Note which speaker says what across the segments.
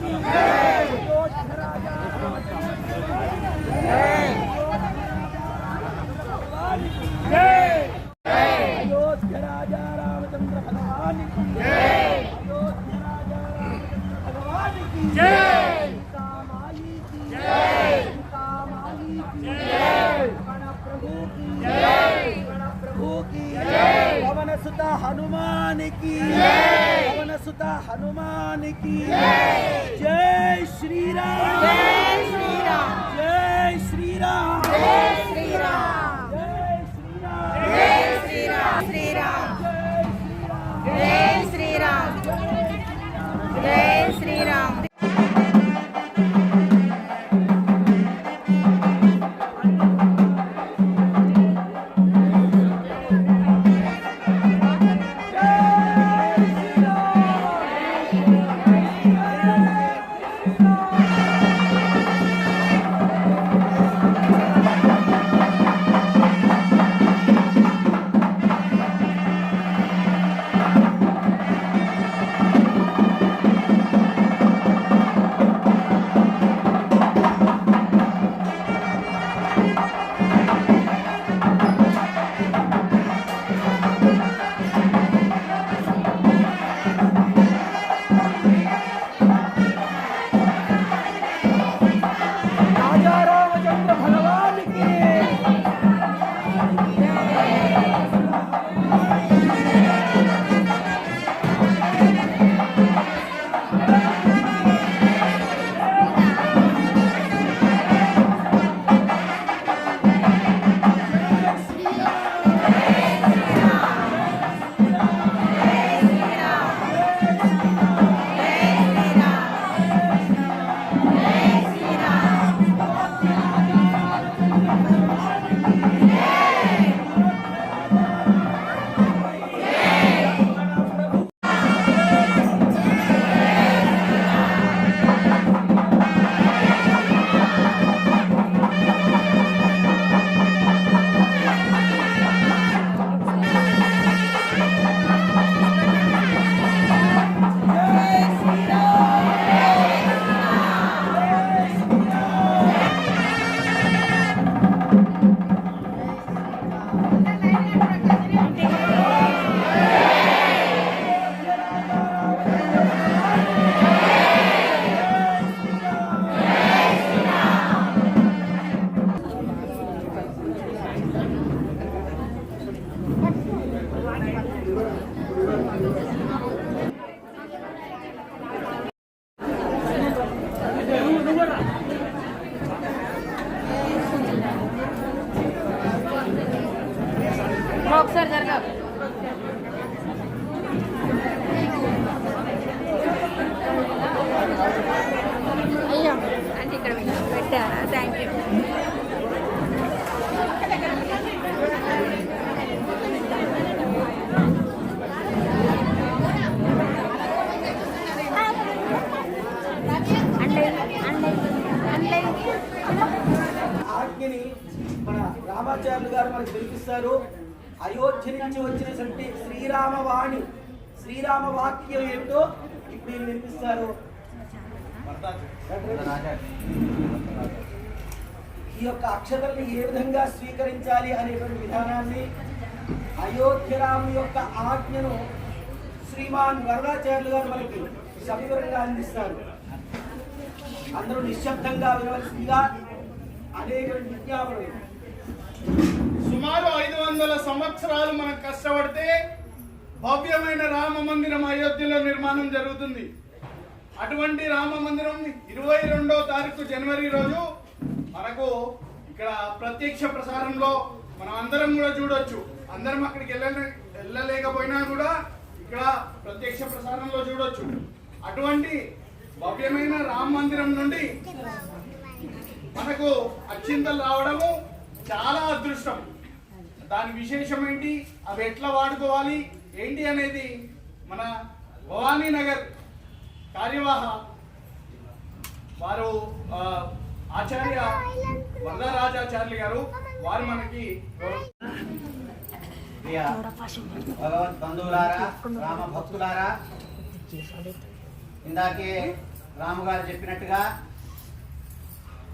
Speaker 1: अयोध्या राजा रामचंद्र भगवान की जय। अयोध्या राजा रामचंद्र भगवान की जय। सीता माई की जय। सीता माई की जय। गण प्रभु की जय। गण प्रभु की जय। पवन सुता हनुमान की जय। पवन सुता हनुमान की जय। जय श्री राम। जय श्री राम। जय श्री राम। जय श्री राम। जय श्री राम। श्री राम। जय श्री राम। जय श्री राम।
Speaker 2: ఒకసారి జరగా అయ్యో అంటే ఇక్కడ పెట్టారా థ్యాంక్ యూ
Speaker 1: ఆజ్ఞని మన రామాచార్యులు గారు మనకు తెలిపిస్తారు. అయోధ్య నుంచి వచ్చినటువంటి శ్రీరామవాణి శ్రీరామ వాక్యం ఏమిటో ఇప్పుడు ఈయన వినిపిస్తారు. ఈ యొక్క అక్షతల్ని ఏ విధంగా స్వీకరించాలి అనేటువంటి విధానాన్ని అయోధ్య రాము యొక్క ఆజ్ఞను శ్రీమాన్ వరదాచార్యులు గారు మనకి సవివరంగా అందిస్తారు. అందరూ నిశ్శబ్దంగా వినవలసిందిగా అనేక విజ్ఞాపనలు.
Speaker 3: సుమారు 500 సంవత్సరాలు మనం కష్టపడితే భవ్యమైన రామ మందిరం అయోధ్యలో నిర్మాణం జరుగుతుంది. అటువంటి రామ మందిరం 22వ తారీఖు జనవరి రోజు మనకు ఇక్కడ ప్రత్యక్ష ప్రసారంలో మనం అందరం కూడా చూడొచ్చు. అందరం అక్కడికి వెళ్ళలేకపోయినా కూడా ఇక్కడ ప్రత్యక్ష ప్రసారంలో చూడొచ్చు. అటువంటి భవ్యమైన రామ మందిరం నుండి మనకు అక్షింతలు రావడము చాలా అదృష్టం. దాని విశేషం ఏంటి, అవి ఎట్లా వాడుకోవాలి ఏంటి అనేది మన భవానీ నగర్ కార్యవాహ వారు ఆచార్య వరదరాజాచార్యులు గారు వారు మనకి
Speaker 4: భగవద్ బంధువులారా, రామ భక్తులారా, ఇందాకే రాముగారు చెప్పినట్టుగా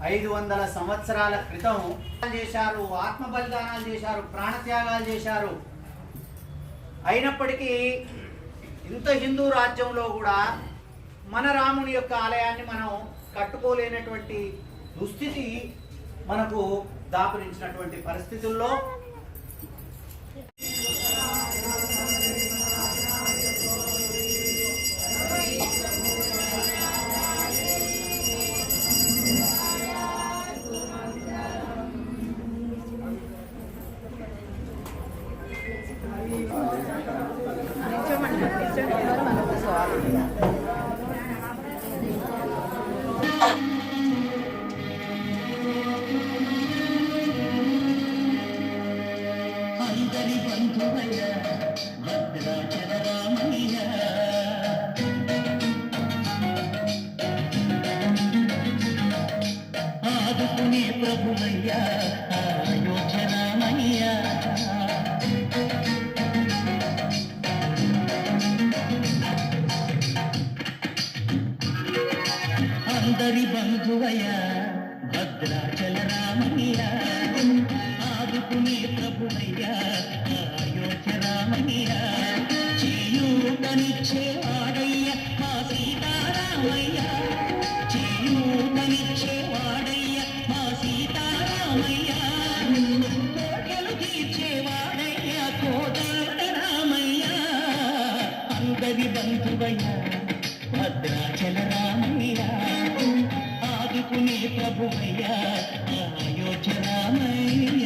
Speaker 4: 500 సంవత్సరాల క్రితం చేశారు, ఆత్మ బలిదానాలు చేశారు, ప్రాణత్యాగాలు చేశారు. అయినప్పటికీ ఇంత హిందూ రాజ్యంలో కూడా మన రాముని యొక్క ఆలయాన్ని మనం కట్టుకోలేనటువంటి దుస్థితి మనకు దాపురించినటువంటి పరిస్థితుల్లో
Speaker 5: ఆదుకునే ప్రభువయ్యా అయోధ్య రామయ్యా, అందరి బంధువయ్యా భద్రాచల రామయ్యా, ఆదుకునే ప్రభువయ్యా అయోధ్య రామయ్యా, చేయూతనిచ్చేవాడయ్యా మా సీతారామయ్యా, చేయూతనిచ్చేవాడయ్యా మా సీతారామయ్యా, కోటలు తీర్చేవాడయ్యా కోదండ రామయ్యా, అందరి బంధువయ్యా భద్రాచల రామయ్యా, ఆదుకునే ప్రభువయ్యా అయోధ్య రామయ్యా.